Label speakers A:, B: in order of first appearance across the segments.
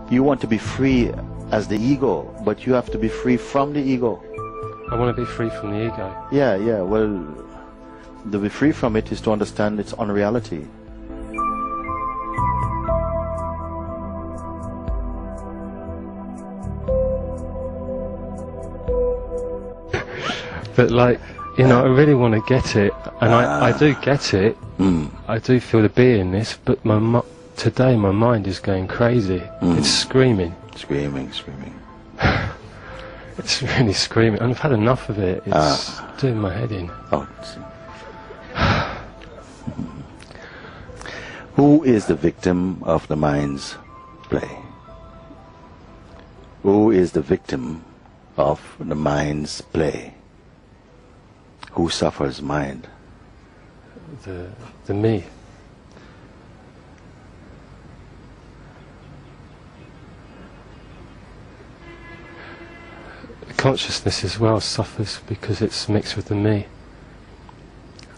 A: You want to be free as the ego, but you have to be free from the ego.
B: I want to be free from the ego.
A: Yeah, yeah, well, to be free from it is to understand its unreality.
B: But like, you know, I really want to get it, and I do get it. I do feel the beingness, but today my mind is going crazy. It's screaming.
A: Screaming, screaming.
B: It's really screaming, and I've had enough of it. It's doing my head in.
A: Oh. Who is the victim of the mind's play? Who is the victim of the mind's play? Who suffers mind?
B: The me. Consciousness as well suffers because it's mixed with the me.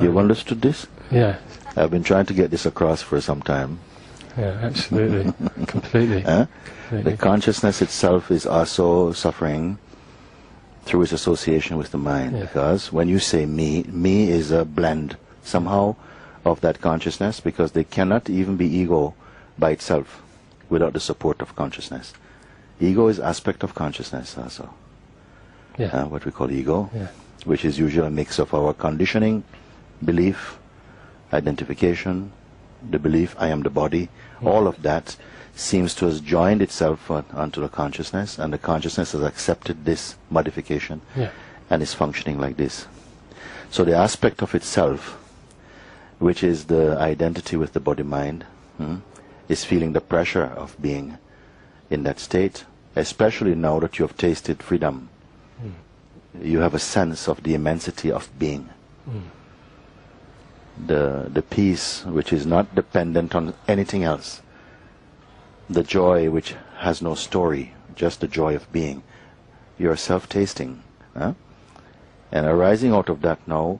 A: You've understood this?
B: Yeah.
A: I've been trying to get this across for some time.
B: Yeah, absolutely. Completely.
A: The consciousness itself is also suffering through its association with the mind, because when you say me, me is a blend somehow of that consciousness, because they cannot even be ego by itself without the support of consciousness. Ego is aspect of consciousness also. What we call ego, which is usually a mix of our conditioning, belief, identification, the belief I am the body. All of that seems to have joined itself onto the consciousness, and the consciousness has accepted this modification and is functioning like this. So the aspect of itself, which is the identity with the body-mind, is feeling the pressure of being in that state, especially now that you have tasted freedom. You have a sense of the immensity of being. The peace which is not dependent on anything else. The joy which has no story, just the joy of being. You're self-tasting. And arising out of that now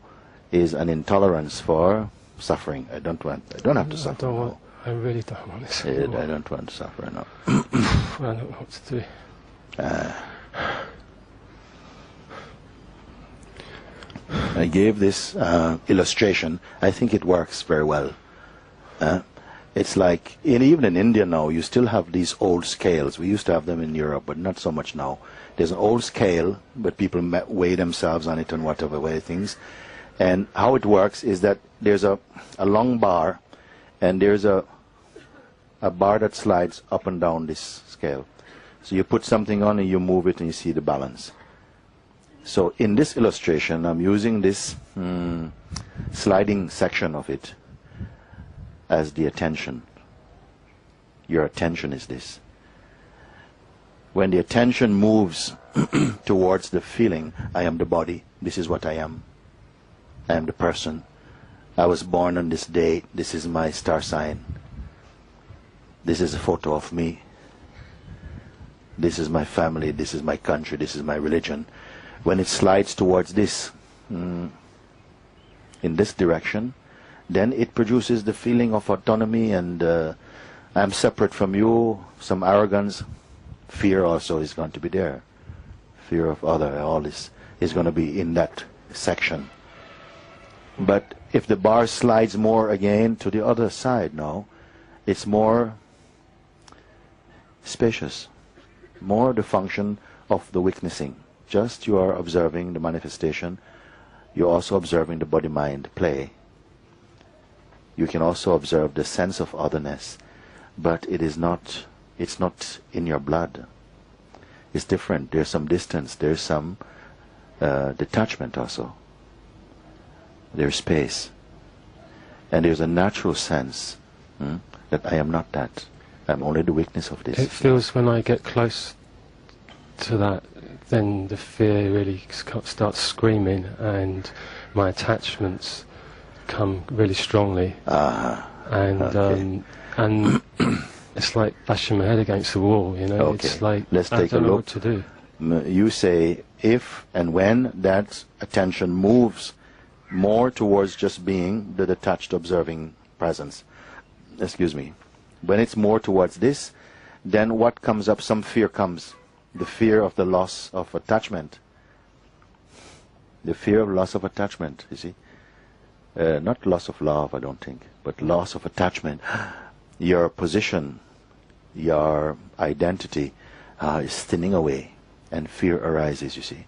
A: is an intolerance for suffering. I don't have to suffer.
B: I really don't want to suffer.
A: I don't want to suffer now.
B: I don't know what to do.
A: I gave this illustration. I think it works very well. It's like, even in India now, you still have these old scales. We used to have them in Europe, but not so much now. There's an old scale, but people weigh themselves on it and whatever way things. And how it works is that there's a long bar, and there's a bar that slides up and down this scale. So you put something on and you move it and you see the balance. So in this illustration, I'm using this sliding section of it as the attention. Your attention is this. When the attention moves towards the feeling, I am the body, this is what I am the person, I was born on this date, this is my star sign, this is a photo of me, this is my family, this is my country, this is my religion. When it slides towards this, in this direction, then it produces the feeling of autonomy and I'm separate from you, some arrogance. Fear also is going to be there. Fear of other, all this is going to be in that section. But if the bar slides more again to the other side now, it's more spacious, more the function of the witnessing. Just you are observing the manifestation, you're also observing the body-mind play. You can also observe the sense of otherness, but it's not in your blood. It's different. There's some distance, there's some detachment also. There's space. And there's a natural sense that I am not that. I'm only the witness of this.
B: It feels when I get close to that, then the fear really starts screaming and my attachments come really strongly. And it's like bashing my head against the wall, you know.
A: Okay.
B: It's like,
A: let's
B: I
A: take
B: don't
A: a
B: know
A: look.
B: what to do.
A: You say if and when that attention moves more towards just being the detached observing presence. Excuse me. When it's more towards this, then what comes up? Some fear comes. The fear of the loss of attachment. The fear of loss of attachment, you see. Not loss of love, I don't think, but loss of attachment. Your position, your identity is thinning away, and fear arises, you see.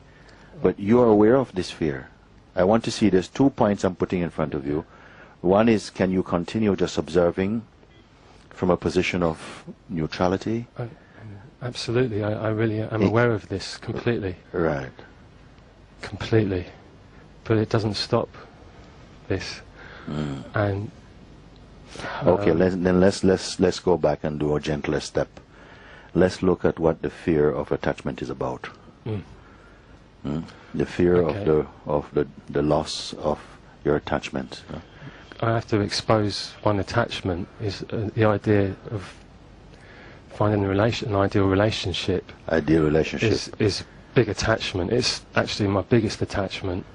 A: But you are aware of this fear. I want to see, there's 2 points I'm putting in front of you. One is, can you continue just observing from a position of neutrality?
B: Absolutely, I really am aware of this completely.
A: Right.
B: Completely. But it doesn't stop this. And
A: okay, let's go back and do a gentler step. Let's look at what the fear of attachment is about. The fear of the loss of your attachment.
B: I have to expose one attachment is the idea of finding an ideal relationship.
A: Ideal relationship
B: is big attachment. It's actually my biggest attachment.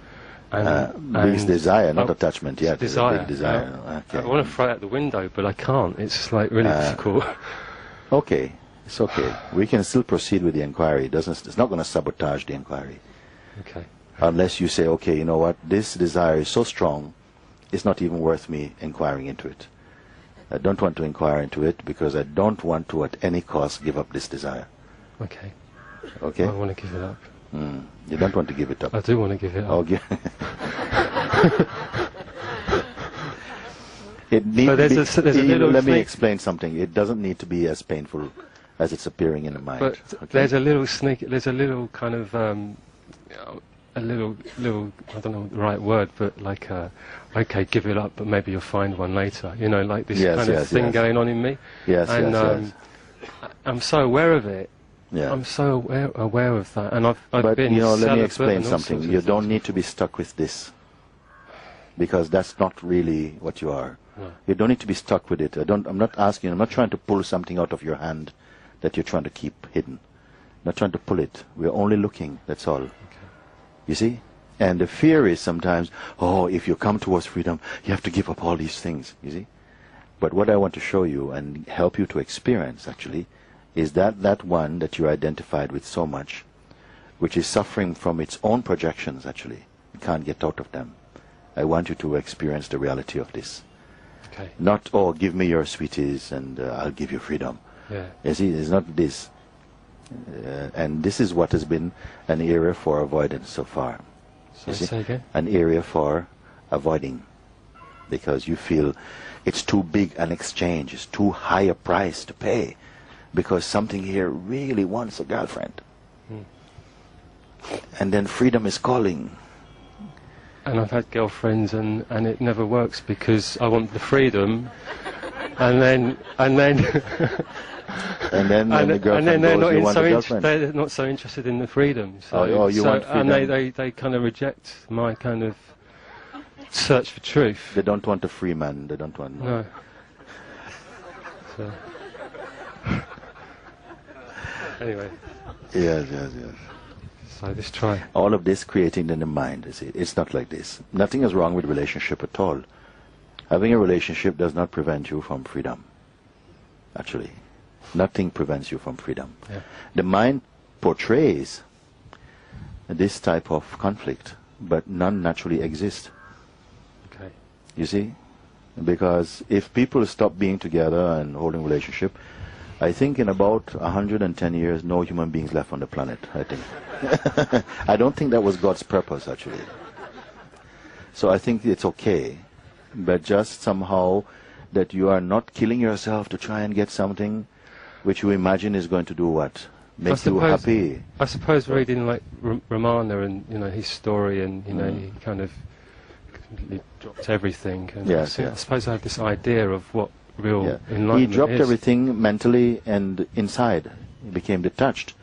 A: Biggest desire, not attachment yet.
B: Desire.
A: Big desire.
B: I want to throw it out the window, but I can't. It's like really difficult.
A: Okay, it's okay. We can still proceed with the inquiry. It's not going to sabotage the inquiry.
B: Okay.
A: Unless you say, okay, you know what, this desire is so strong, it's not even worth me inquiring into it. I don't want to inquire into it because I don't want to at any cost give up this desire.
B: Okay.
A: Okay?
B: I want to give it up.
A: You don't want to give it up.
B: I do want to give it up.
A: Okay. Let me explain something. It doesn't need to be as painful as it's appearing in the mind.
B: But
A: okay?
B: there's a little kind of a little I don't know the right word, but like okay, give it up, but maybe you'll find one later. You know, like this kind of thing going on in me.
A: Yes,
B: and I'm so aware of it.
A: Yeah.
B: I'm so aware of that, and I've
A: but,
B: been.
A: let me explain something. You don't need to be stuck with this, because that's not really what you are.
B: No.
A: You don't need to be stuck with it. I'm not asking. I'm not trying to pull something out of your hand that you're trying to keep hidden. I'm not trying to pull it. We're only looking. That's all.
B: Okay.
A: You see? And the fear is sometimes, oh, if you come towards freedom, you have to give up all these things. You see? But what I want to show you and help you to experience, actually, is that one that you identified with so much, which is suffering from its own projections, actually. You can't get out of them. I want you to experience the reality of this.
B: Okay.
A: Not, oh, give me your sweeties and I'll give you freedom.
B: Yeah.
A: You see, it's not this. And this is what has been an area for avoidance so far.
B: So say again?
A: An area for avoiding. Because you feel it's too big an exchange, it's too high a price to pay. Because something here really wants a girlfriend. And then freedom is calling.
B: And I've had girlfriends and it never works because I want the freedom and then
A: and then the girlfriend
B: they're
A: goes, you want the
B: not
A: girlfriend.
B: they're not so interested in the freedom.
A: So, you want freedom.
B: And they kind of reject my kind of search for truth.
A: They don't want a free man. They don't want...
B: No. So. Anyway.
A: Yes.
B: So let's try.
A: All of this creating in the mind, you see. It's not like this. Nothing is wrong with relationship at all. Having a relationship does not prevent you from freedom. Actually. Nothing prevents you from freedom.
B: Yeah.
A: The mind portrays this type of conflict, but none naturally exist.
B: Okay.
A: You see? Because if people stop being together and holding relationship, I think in about 110 years, no human beings left on the planet, I think. I don't think that was God's purpose, actually. So I think it's okay, but just somehow that you are not killing yourself to try and get something which you imagine is going to do what? Make you happy.
B: I suppose reading like Ramana and his story and he kind of completely dropped everything. And
A: Yes,
B: I suppose I have this idea of what real enlightenment
A: He dropped
B: is.
A: everything mentally and inside. He became detached.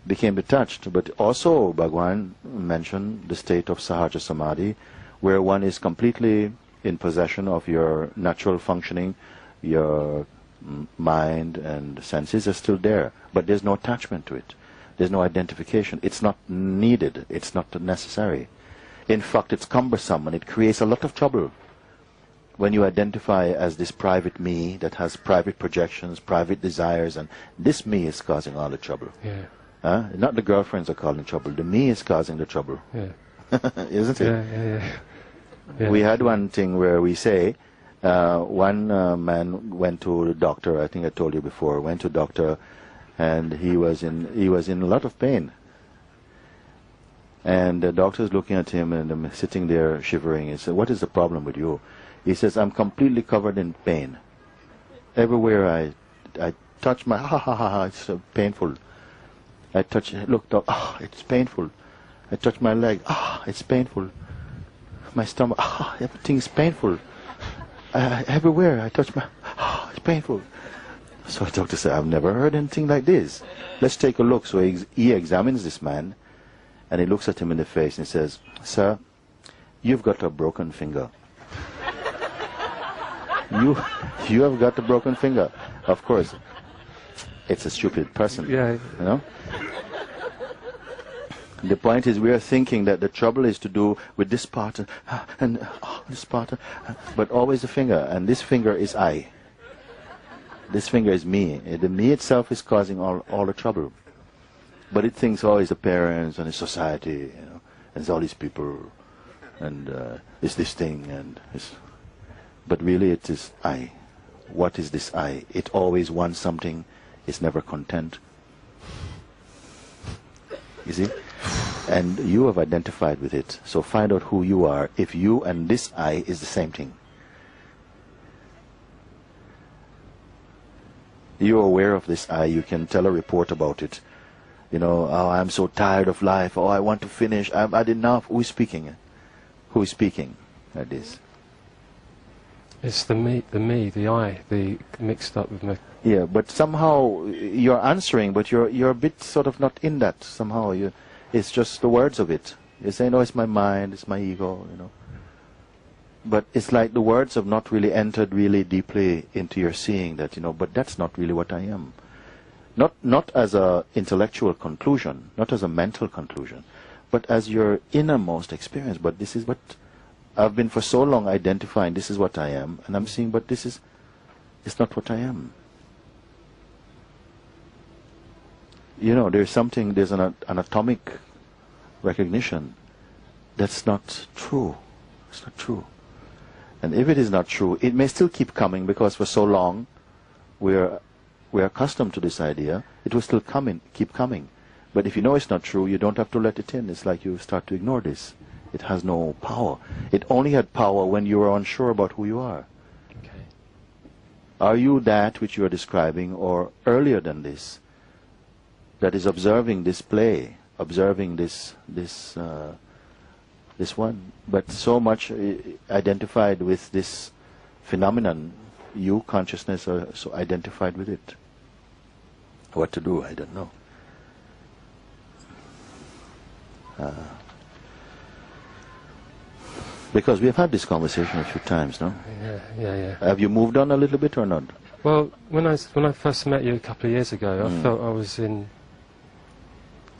A: But also Bhagwan mentioned the state of Sahaja Samadhi, where one is completely in possession of your natural functioning, your mind and senses are still there, but there's no attachment to it. There's no identification. It's not needed. It's not necessary. In fact, it's cumbersome and it creates a lot of trouble. when you identify as this private me that has private projections, private desires, and this me is causing all the trouble.
B: Yeah.
A: Not the girlfriends are causing trouble. The me is causing the trouble.
B: Yeah.
A: Isn't it?
B: Yeah.
A: We had one thing where we say, one man went to the doctor. I think I told you before. Went to the doctor, and he was in a lot of pain. And the doctor's looking at him, and I'm sitting there shivering. He said, "What is the problem with you?" He says, "I'm completely covered in pain. Everywhere I touch my it's so painful. I touch, look, doc, it's painful. I touch my leg, it's painful. My stomach, everything's painful. Everywhere I touch my, it's painful." So the doctor said, "I've never heard anything like this. Let's take a look." So he examines this man, and he looks at him in the face and says, "Sir, you've got a broken finger." You have got a broken finger. Of course, it's a stupid person.
B: Yeah.
A: You know. The point is, we are thinking that the trouble is to do with this part and this part, but always the finger, and this finger is I. This finger is me. The me itself is causing all the trouble. But it thinks, it's the parents and the society, and it's all these people, and it's this thing, and it's. But really, it is I. What is this I? It always wants something. It's never content. You see? And you have identified with it. So find out who you are. If you and this I is the same thing. You're aware of this I. You can tell a report about it. I'm so tired of life. I want to finish. I've had enough. Who is speaking? Who is speaking like this?
B: It's the I, the mixed up with me.
A: Yeah, but somehow you're answering, but you're a bit sort of not in that. Somehow it's just the words of it. You say, "No, it's my mind, it's my ego," But it's like the words have not really entered really deeply into your seeing that, but that's not really what I am. Not as a intellectual conclusion, not as a mental conclusion, but as your innermost experience. But this is what I've been for so long identifying. This is what I am, and I'm seeing, but it's not what I am. There's an atomic recognition that's not true. It's not true. And if it is not true, it may still keep coming, because for so long we're accustomed to this idea. It will still keep coming. But if you know it's not true, you don't have to let it in. It's like you start to ignore this. It has no power. It only had power when you were unsure about who you are.
B: Okay.
A: Are you that which you are describing, or earlier than this, that is observing this play, observing this one, but so much identified with this phenomenon, you, consciousness, are so identified with it. What to do, I don't know. Because we've had this conversation a few times, no?
B: Yeah.
A: Have you moved on a little bit or not?
B: Well, when I first met you a couple of years ago, I felt I was in.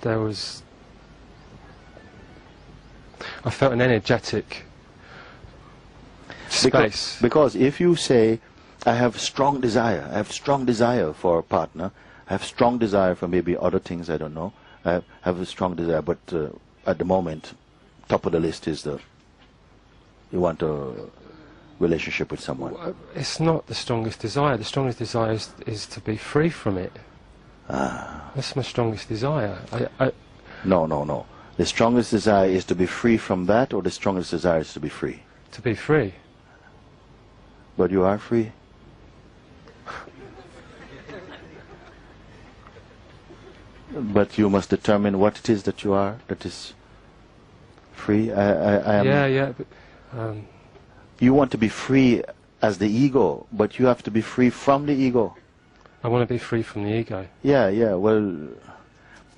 B: I felt an energetic space.
A: Because if you say, I have strong desire for a partner, I have strong desire for maybe other things, I don't know. I have a strong desire, but at the moment, top of the list is you want a relationship with someone.
B: It's not the strongest desire. The strongest desire is to be free from it. That's my strongest desire.
A: No. The strongest desire is to be free from that, or the strongest desire is to be free?
B: To be free.
A: But you are free? But you must determine what it is that you are, that is free. I am.
B: Yeah. But,
A: you want to be free as the ego, but you have to be free from the ego.
B: I want to be free from the ego.
A: Yeah. Well,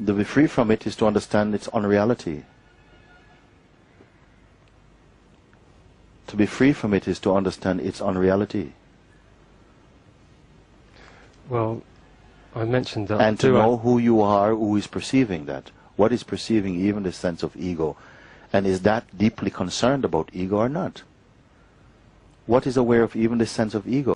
A: to be free from it is to understand its unreality. To be free from it is to understand its unreality.
B: Well, I mentioned that.
A: And to know who you are, who is perceiving that. What is perceiving even the sense of ego? And is that deeply concerned about ego or not? what is aware of even the sense of ego?